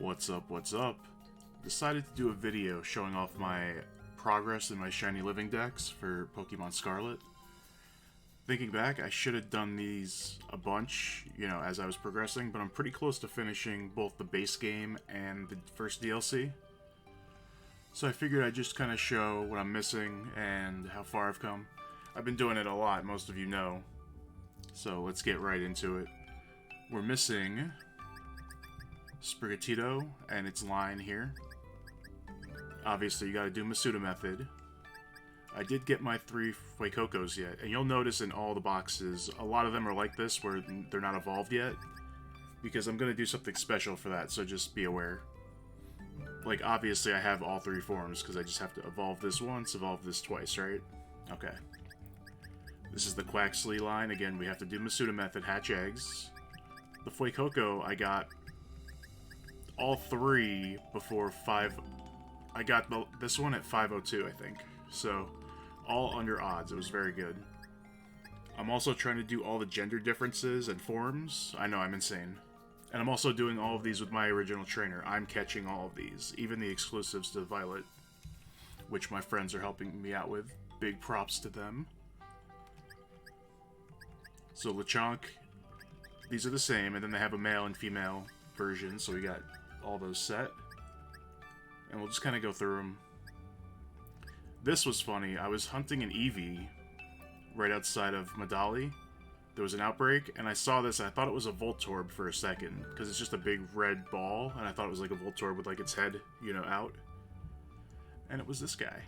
What's up, what's up? Decided to do a video showing off my progress in my shiny living decks for Pokemon Scarlet. Thinking back, I should have done these a bunch, as I was progressing, but I'm pretty close to finishing both the base game and the first DLC. So I figured I'd just kind of show what I'm missing and how far I've come. I've been doing it a lot, most of you know. So let's get right into it. We're missing Sprigatito and its line here. Obviously, you gotta do Masuda method. I did get my 3 Fuecocos yet, and you'll notice in all the boxes, a lot of them are like this, where they're not evolved yet, because I'm gonna do something special for that, so just be aware. Like, obviously I have all 3 forms, because I just have to evolve this once, evolve this twice, right? Okay. This is the Quaxley line. Again, we have to do Masuda method, hatch eggs. The Fuecoco, I got all 3 before 5... I got this one at 502, I think. So, all under odds. It was very good. I'm also trying to do all the gender differences and forms. I know, I'm insane. And I'm also doing all of these with my original trainer. I'm catching all of these. Even the exclusives to Violet, which my friends are helping me out with. Big props to them. So, Lechonk, these are the same, and then they have a male and female version, so we got all those set. And we'll just kind of go through them. This was funny. I was hunting an Eevee right outside of Medali. There was an outbreak, and I saw this, and I thought it was a Voltorb for a second, because it's just a big red ball, and I thought it was like a Voltorb with like its head, out. And it was this guy.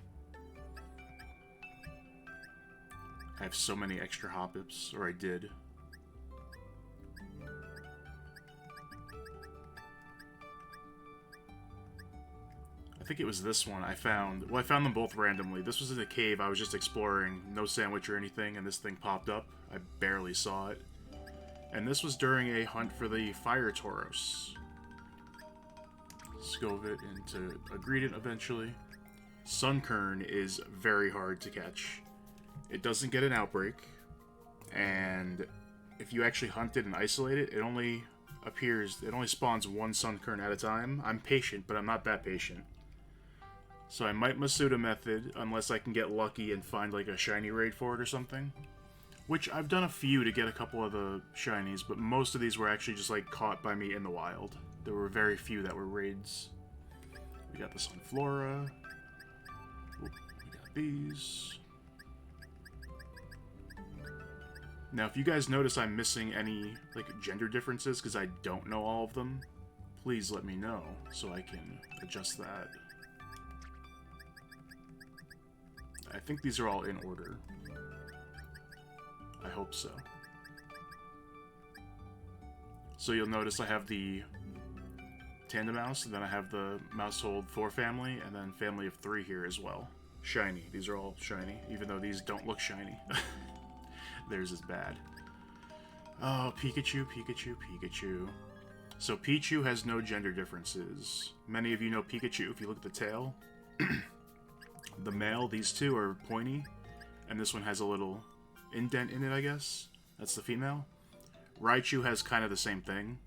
I have so many extra Hoppips, or I did. I think it was this one I found. Well, I found them both randomly. This was in a cave. I was just exploring. No sandwich or anything, and this thing popped up. I barely saw it. And this was during a hunt for the Fire Tauros. Scovit into a Greedent eventually. Sunkern is very hard to catch. It doesn't get an outbreak. And if you actually hunt it and isolate it, it only spawns one Sunkern at a time. I'm patient, but I'm not that patient. So I might Masuda method, unless I can get lucky and find like a shiny raid for it or something. Which I've done a few to get a couple of the shinies, but most of these were actually just like caught by me in the wild. There were very few that were raids. We got the Sunflora. We got these. Now if you guys notice I'm missing any like gender differences because I don't know all of them, please let me know so I can adjust that. I think these are all in order. I hope so. So you'll notice I have the Tandem Mouse, and then I have the Mousehold 4 family, and then family of 3 here as well. Shiny. These are all shiny, even though these don't look shiny. Theirs is bad. Oh, Pikachu, Pikachu, Pikachu. So Pichu has no gender differences. Many of you know Pikachu if you look at the tail. The male, these two are pointy, and this one has a little indent in it, I guess. That's the female. Raichu has kind of the same thing,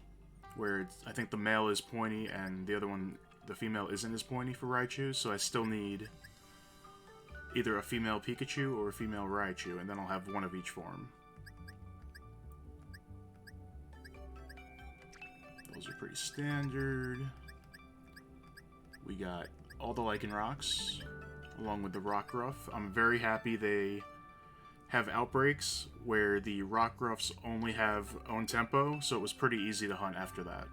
where I think the male is pointy, and the other one, the female, isn't as pointy for Raichu, so I still need either a female Pikachu or a female Raichu, and then I'll have one of each form. Those are pretty standard. We got all the Lycanrocs, along with the Rockruff. I'm very happy they have outbreaks where the Rockruffs only have own tempo, so it was pretty easy to hunt after that.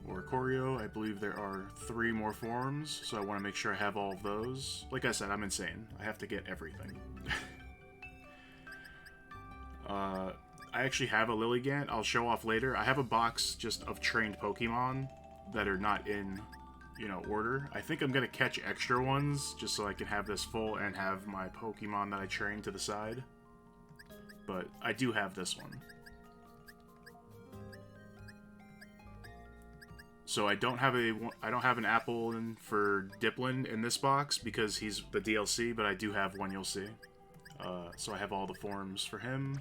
Oricorio, I believe there are 3 more forms, so I want to make sure I have all of those. Like I said, I'm insane. I have to get everything. I actually have a Lilligant. I'll show off later. I have a box just of trained Pokemon that are not in order. I think I'm gonna catch extra ones just so I can have this full and have my Pokemon that I trained to the side. But I do have this one. So I don't have an apple for Dipplin in this box because he's the DLC, but I do have one, you'll see. So I have all the forms for him.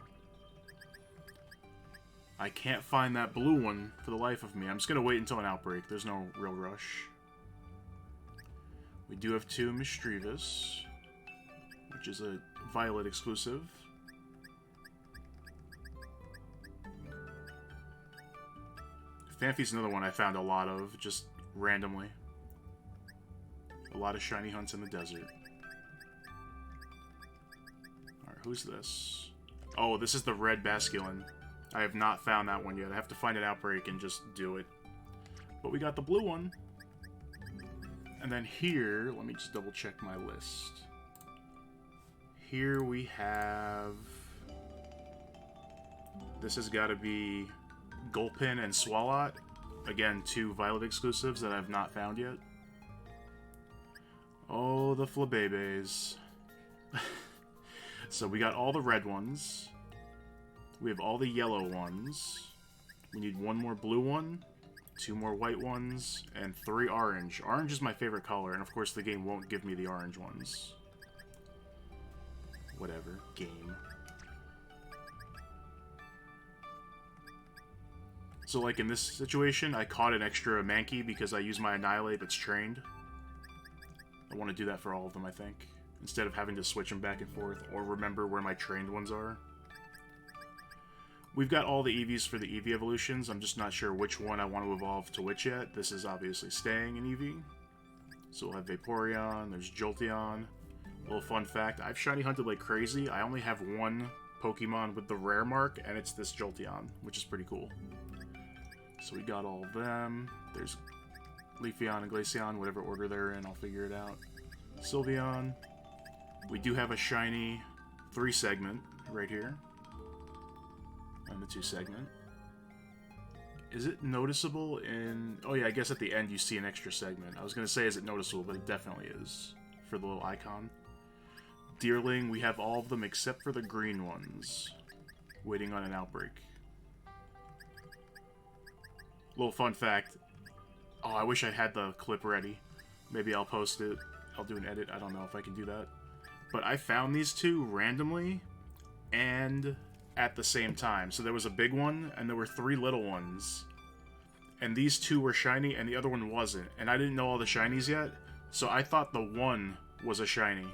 I can't find that blue one for the life of me. I'm just going to wait until an outbreak. There's no real rush. We do have 2 Mischievous, which is a Violet exclusive. Phanpy's another one I found a lot of, just randomly. A lot of shiny hunts in the desert. Alright, who's this? Oh, this is the red Basculin. I have not found that one yet. I have to find an outbreak and just do it. But we got the blue one. And then here, let me just double check my list. Here we have... This has got to be Gulpin and Swalot. Again, 2 Violet exclusives that I've not found yet. Oh, the Flabébés. So we got all the red ones. We have all the yellow ones. We need 1 more blue one, 2 more white ones, and 3 orange. Orange is my favorite color, and of course the game won't give me the orange ones. Whatever. Game. So like in this situation, I caught an extra Mankey because I use my Annihilate that's trained. I want to do that for all of them, I think. Instead of having to switch them back and forth, or remember where my trained ones are. We've got all the Eevees for the Eevee evolutions. I'm just not sure which one I want to evolve to which yet. This is obviously staying in Eevee. So we'll have Vaporeon, there's Jolteon. Little fun fact, I've shiny hunted like crazy. I only have 1 Pokemon with the rare mark, and it's this Jolteon, which is pretty cool. So we got all of them. There's Leafeon and Glaceon, whatever order they're in, I'll figure it out. Sylveon. We do have a shiny 3-segment right here. And the 2-segment. Is it noticeable in... Oh yeah, I guess at the end you see an extra segment. I was going to say is it noticeable, but it definitely is. For the little icon. Deerling, we have all of them except for the green ones. Waiting on an outbreak. Little fun fact. Oh, I wish I had the clip ready. Maybe I'll post it. I'll do an edit. I don't know if I can do that. But I found these 2 randomly and at the same time. So there was a big one and there were 3 little ones. And these 2 were shiny and the other one wasn't. And I didn't know all the shinies yet. So I thought the one was a shiny.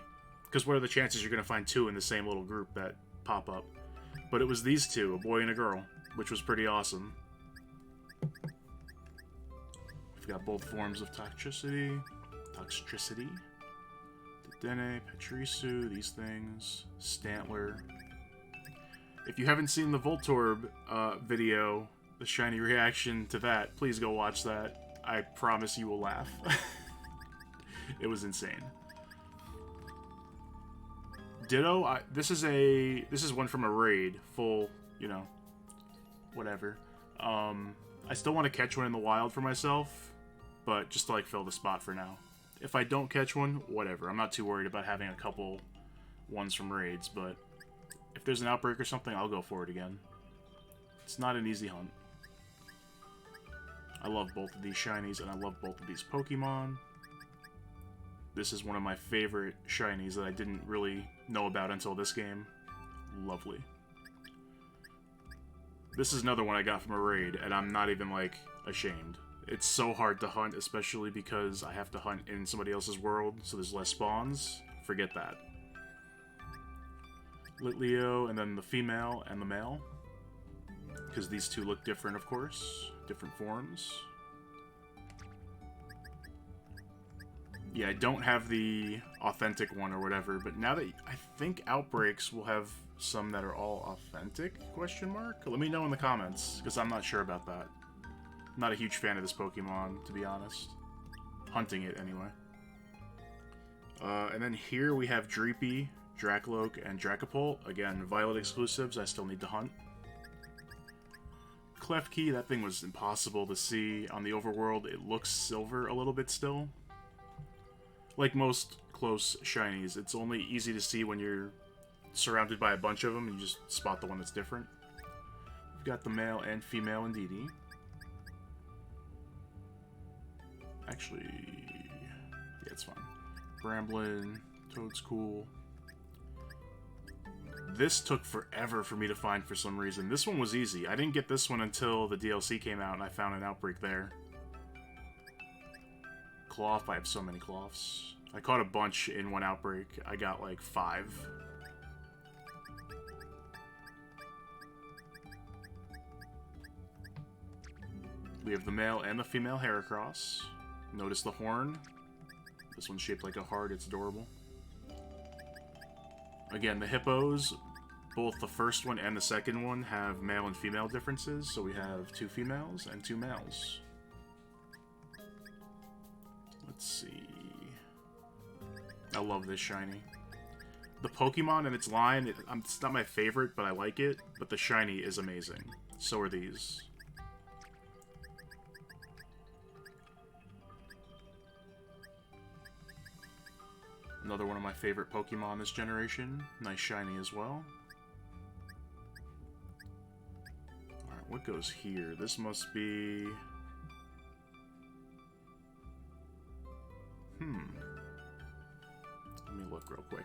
Because what are the chances you're going to find 2 in the same little group that pop up? But it was these 2, a boy and a girl, which was pretty awesome. We've got both forms of Toxtricity. Dedenne, Pachirisu, these things. Stantler. If you haven't seen the Voltorb video, the shiny reaction to that, please go watch that. I promise you will laugh. It was insane. Ditto, this is one from a raid, full, you know, whatever. I still want to catch one in the wild for myself, but just to like fill the spot for now. If I don't catch one, whatever. I'm not too worried about having a couple ones from raids, but if there's an outbreak or something, I'll go for it again. It's not an easy hunt. I love both of these shinies, and I love both of these Pokemon. This is one of my favorite shinies that I didn't really know about until this game. Lovely. This is another one I got from a raid, and I'm not even, like, ashamed. It's so hard to hunt, especially because I have to hunt in somebody else's world, so there's less spawns. Forget that. Litleo, and then the female and the male. Because these 2 look different, of course. Different forms. Yeah, I don't have the authentic one or whatever, but now that I think Outbreaks will have some that are all authentic, question mark? Let me know in the comments, because I'm not sure about that. I'm not a huge fan of this Pokemon, to be honest. Hunting it, anyway. And then here we have Dreepy, Dracloak, and Dracopult. Again, Violet exclusives I still need to hunt. Klefki, that thing was impossible to see on the overworld. It looks silver a little bit still. Like most close shinies, it's only easy to see when you're surrounded by a bunch of them and you just spot the one that's different. We've got the male and female Indeedee. Actually, yeah, it's fine. Bramblin, Toad's cool. This took forever for me to find for some reason. This one was easy. I didn't get this one until the DLC came out and I found an outbreak there. Cloth. I have so many cloths. I caught a bunch in one outbreak. I got like 5. We have the male and the female Heracross. Notice the horn. This one's shaped like a heart. It's adorable. Again, the hippos, both the first one and the second one, have male and female differences. So we have 2 females and 2 males. Let's see. I love this shiny. The Pokemon in its line, it's not my favorite, but I like it. But the shiny is amazing. So are these. Another one of my favorite Pokemon this generation. Nice shiny as well. Alright, what goes here? This must be... Let me look real quick.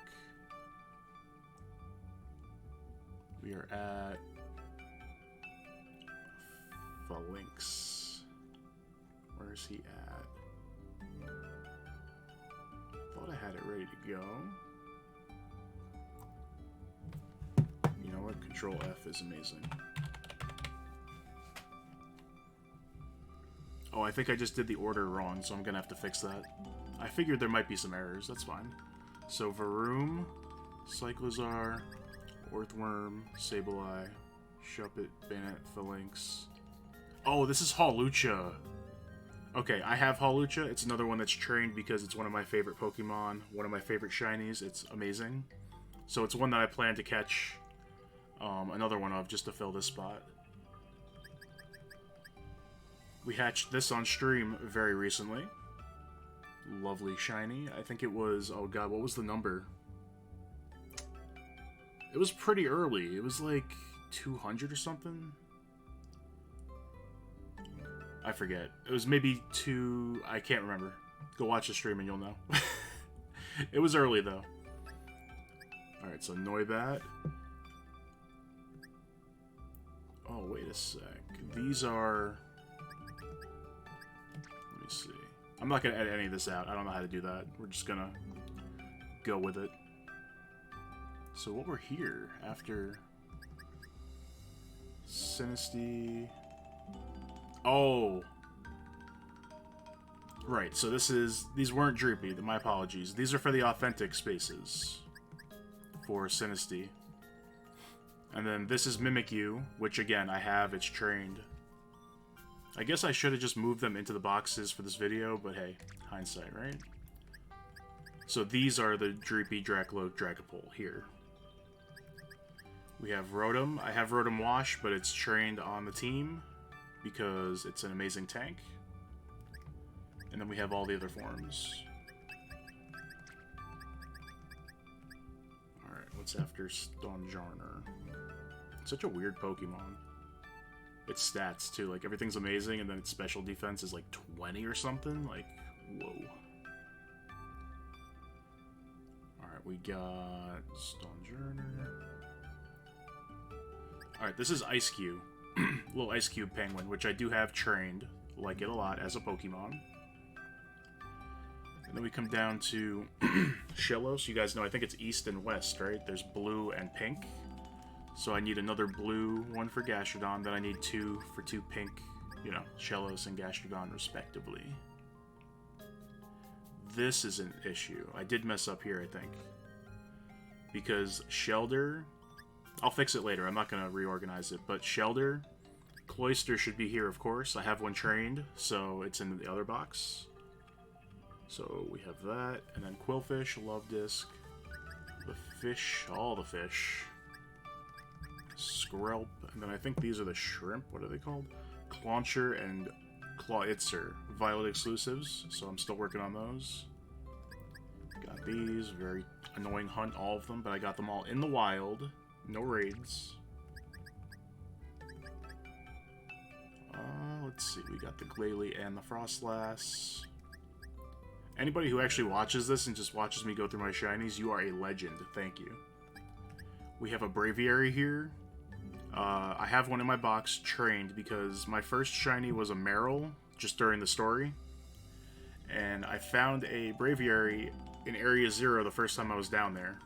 We are at... Phalanx. Where's he at? Thought I had it ready to go. You know what? Control F is amazing. Oh, I think I just did the order wrong, so I'm gonna have to fix that. I figured there might be some errors, that's fine. So, Varoom, Cyclozar, Orthworm, Sableye, Shuppet, Banette, Phalanx. Oh, this is Hawlucha! Okay, I have Hawlucha. It's another one that's trained because it's one of my favorite Pokemon, one of my favorite shinies. It's amazing. So it's one that I plan to catch another one of just to fill this spot. We hatched this on stream very recently. Lovely shiny. I think it was... Oh god, what was the number? It was pretty early. It was like 200 or something. I forget. It was maybe 2... I can't remember. Go watch the stream and you'll know. It was early, though. Alright, so Noibat. Oh, wait a sec. These are... Let me see. I'm not going to edit any of this out. I don't know how to do that. We're just going to go with it. So what we're here after... Sinistea... Oh! Right, so this is... These weren't Droopy, my apologies. These are for the authentic spaces. For Sinistea. And then this is Mimikyu, which again, I have, it's trained. I guess I should have just moved them into the boxes for this video, but hey, hindsight, right? So these are the Droopy, Dracloak, Dragapult here. We have Rotom. I have Rotom Wash, but it's trained on the team because it's an amazing tank. And then we have all the other forms. Alright, what's after Stonjourner? Such a weird Pokemon. Its stats, too. Like, everything's amazing, and then its special defense is, like, 20 or something. Like, whoa. Alright, we got Stonjourner. Alright, this is Ice Cube. Little Ice Cube Penguin, which I do have trained. Like it a lot as a Pokemon. And then we come down to Shellos. You guys know, I think it's East and West, right? There's blue and pink. So I need another blue one for Gastrodon. Then I need 2 for 2 pink, you know, Shellos and Gastrodon respectively. This is an issue. I did mess up here, I think. Because Shelder... I'll fix it later. I'm not going to reorganize it. But Shelder, Cloyster should be here, of course. I have one trained, so it's in the other box. So we have that. And then Quillfish, Love Disc, the fish, all the fish. Skrelp, and then I think these are the shrimp. What are they called? Clauncher and Clawitzer. Violet exclusives, so I'm still working on those. Got these. Very annoying hunt, all of them, but I got them all in the wild. No raids. Let's see. We got the Glalie and the Frostlass. Anybody who actually watches this and just watches me go through my shinies, you are a legend. Thank you. We have a Braviary here. I have one in my box trained because my first shiny was a Meryl just during the story. And I found a Braviary in Area 0 the first time I was down there.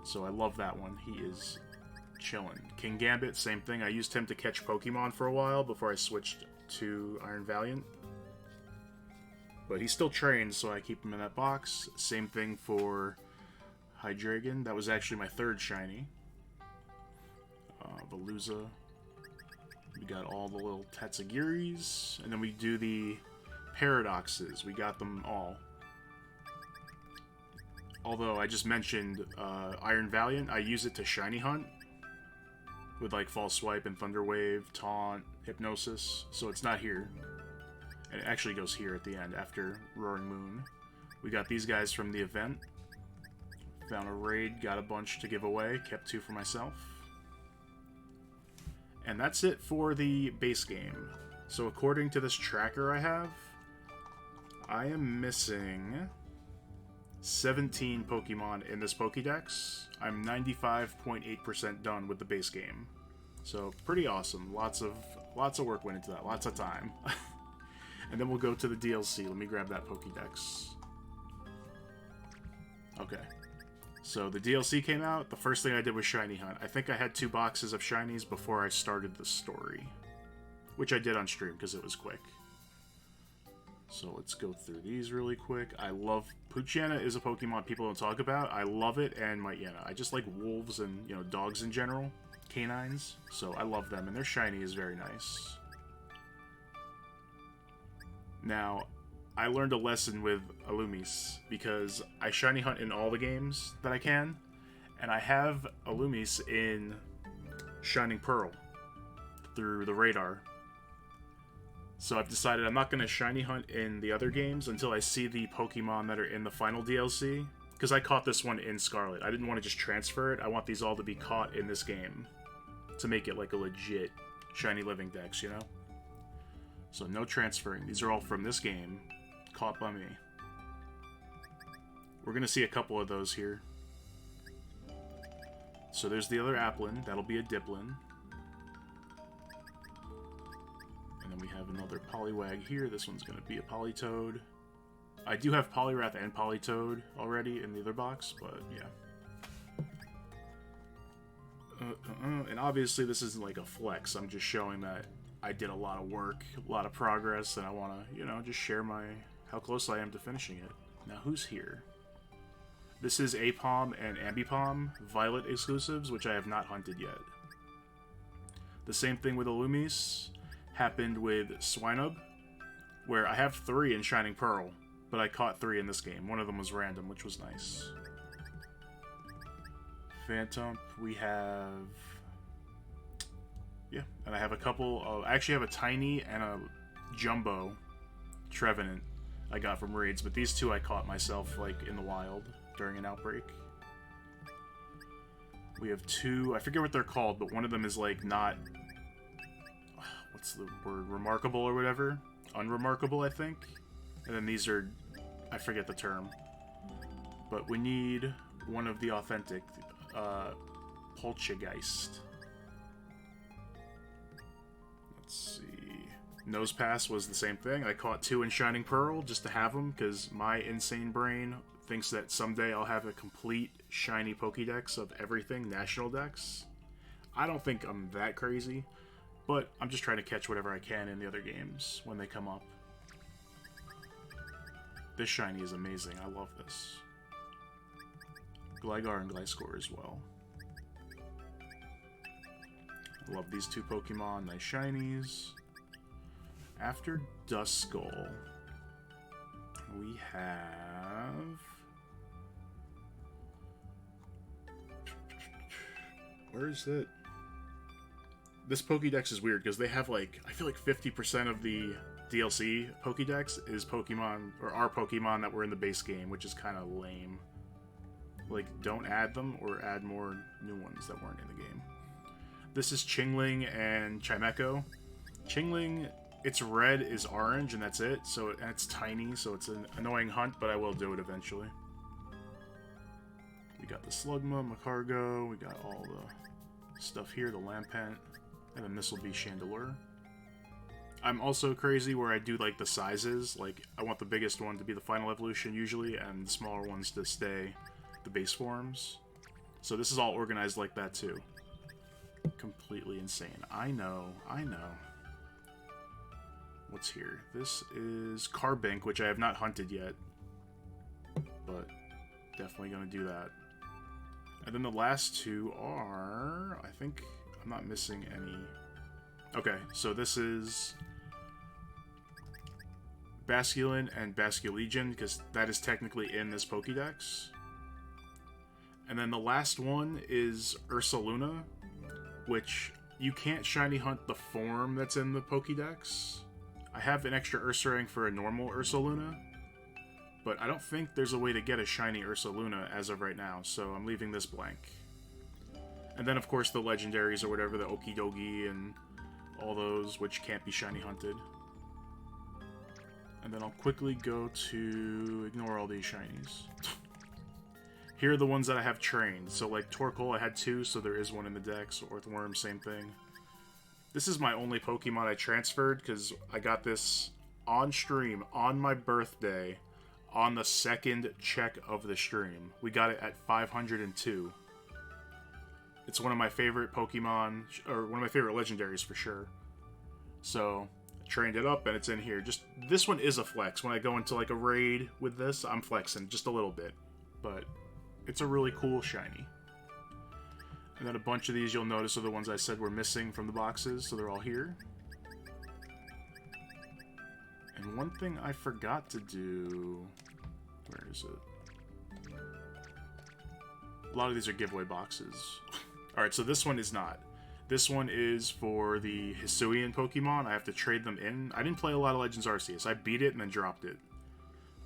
So I love that one. He is chilling. King Gambit, same thing. I used him to catch Pokemon for a while before I switched to Iron Valiant. But he's still trained, so I keep him in that box. Same thing for Hydreigon. That was actually my third shiny. Veluza. We got all the little Tatsugiris. And then we do the Paradoxes. We got them all. Although I just mentioned Iron Valiant, I use it to shiny hunt. With like False Swipe and Thunder Wave, Taunt, Hypnosis. So it's not here. And it actually goes here at the end after Roaring Moon. We got these guys from the event. Found a raid, got a bunch to give away, kept 2 for myself. And that's it for the base game. So according to this tracker I have, I am missing 17 Pokemon in this Pokédex. I'm 95.8% done with the base game. So pretty awesome. Lots of work went into that. Lots of time. And then we'll go to the DLC. Let me grab that Pokédex. Okay. So the DLC came out. The first thing I did was Shiny Hunt. I think I had 2 boxes of Shinies before I started the story. Which I did on stream because it was quick. So let's go through these really quick. I love... Poochyena is a Pokemon people don't talk about. I love it, and Myena. I just like wolves and, you know, dogs in general. Canines. So I love them, and their shiny is very nice. Now, I learned a lesson with Alumis, because I shiny hunt in all the games that I can, and I have Alumis in Shining Pearl through the radar. So I've decided I'm not going to shiny hunt in the other games until I see the Pokemon that are in the final DLC, because I caught this one in Scarlet. I didn't want to just transfer it. I want these all to be caught in this game to make it like a legit shiny living dex, you know? So no transferring. These are all from this game, caught by me. We're going to see a couple of those here. So there's the other Applin. That'll be a Diplin. And then we have another Poliwag here. This one's going to be a Politoed. I do have Poliwrath and Politoed already in the other box, but yeah. And obviously this isn't like a flex. I'm just showing that I did a lot of work, a lot of progress, and I want to, you know, just share how close I am to finishing it. Now, who's here? This is Apom and Ambipom, Violet exclusives, which I have not hunted yet. The same thing with Alumis happened with Swinub, where I have 3 in Shining Pearl, but I caught 3 in this game. One of them was random, which was nice. Phantom, we have... Yeah, and I have a couple of... I actually have a Tiny and a Jumbo Trevenant I got from raids, but these 2 I caught myself, like, in the wild during an outbreak. We have 2... I forget what they're called, but one of them is, like, not... What's the word? Remarkable or whatever? Unremarkable, I think. And then these are... I forget the term. But we need one of the authentic... Poltergeist. Let's see. Nosepass was the same thing. I caught 2 in Shining Pearl just to have them, because my insane brain thinks that someday I'll have a complete shiny Pokédex of everything, National Dex. I don't think I'm that crazy, but I'm just trying to catch whatever I can in the other games when they come up. This shiny is amazing. I love this. Gligar and Gliscor as well. I love these 2 Pokemon. Nice shinies. After Duskull, we have... Where is it? This Pokédex is weird because they have like... I feel like 50% of the DLC Pokédex is Pokemon, or are Pokemon that were in the base game, which is kind of lame. Like, don't add them or add more new ones that weren't in the game. This is Chingling and Chimecho. Chingling, its red is orange, and that's it. So it's tiny, so it's an annoying hunt, but I will do it eventually. We got the Slugma, Macargo, we got all the stuff here, the Lampent, and then this will be Chandelure. I'm also crazy where I do like the sizes, like I want the biggest one to be the final evolution usually, and the smaller ones to stay the base forms. So this is all organized like that too. Completely insane. I know. What's here? This is Carbink, which I have not hunted yet, but definitely gonna do that. And then the last two are, I think I'm not missing any. Okay, so this is Basculin and Basculegion, because that is technically in this Pokédex. And then the last one is Ursaluna, which you can't shiny hunt the form that's in the Pokédex. I have an extra Ursaring for a normal Ursaluna, but I don't think there's a way to get a shiny Ursaluna as of right now, so I'm leaving this blank. And then, of course, the legendaries or whatever, the Okidogi and all those, which can't be shiny hunted. And then I'll quickly go to ignore all these shinies. Here are the ones that I have trained. So, like, Torkoal, I had 2, so there is one in the dex. Orthworm, same thing. This is my only Pokemon I transferred, because I got this on stream, on my birthday, on the second check of the stream. We got it at 502. It's one of my favorite Pokemon, or one of my favorite legendaries for sure. So, I trained it up, and it's in here. Just, this one is a flex. When I go into, like, a raid with this, I'm flexing just a little bit. But it's a really cool shiny. And then a bunch of these you'll notice are the ones I said were missing from the boxes, so they're all here. And one thing I forgot to do... Where is it? A lot of these are giveaway boxes. Alright, so this one is not. This one is for the Hisuian Pokemon. I have to trade them in. I didn't play a lot of Legends Arceus. I beat it and then dropped it.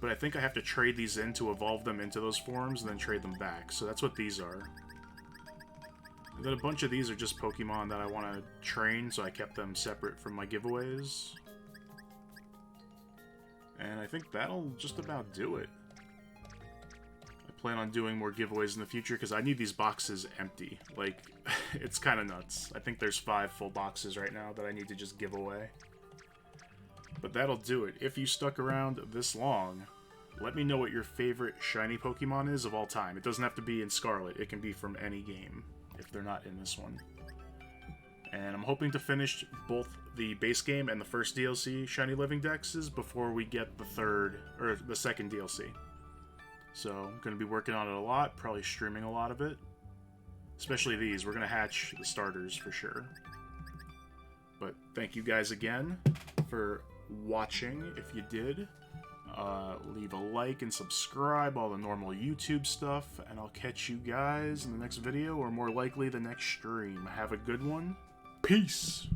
But I think I have to trade these in to evolve them into those forms and then trade them back. So that's what these are. And then a bunch of these are just Pokemon that I want to train, so I kept them separate from my giveaways. And I think that'll just about do it. I plan on doing more giveaways in the future, because I need these boxes empty. Like, it's kind of nuts. I think there's 5 full boxes right now that I need to just give away. But that'll do it. If you stuck around this long, let me know what your favorite shiny Pokemon is of all time. It doesn't have to be in Scarlet. It can be from any game, if they're not in this one. And I'm hoping to finish both the base game and the first DLC Shiny Living Dexes before we get the second DLC. So I'm going to be working on it a lot, probably streaming a lot of it. Especially these. We're going to hatch the starters for sure. But thank you guys again for watching, if you did. Leave a like and subscribe, all the normal YouTube stuff, and I'll catch you guys in the next video, or more likely the next stream. Have a good one. Peace!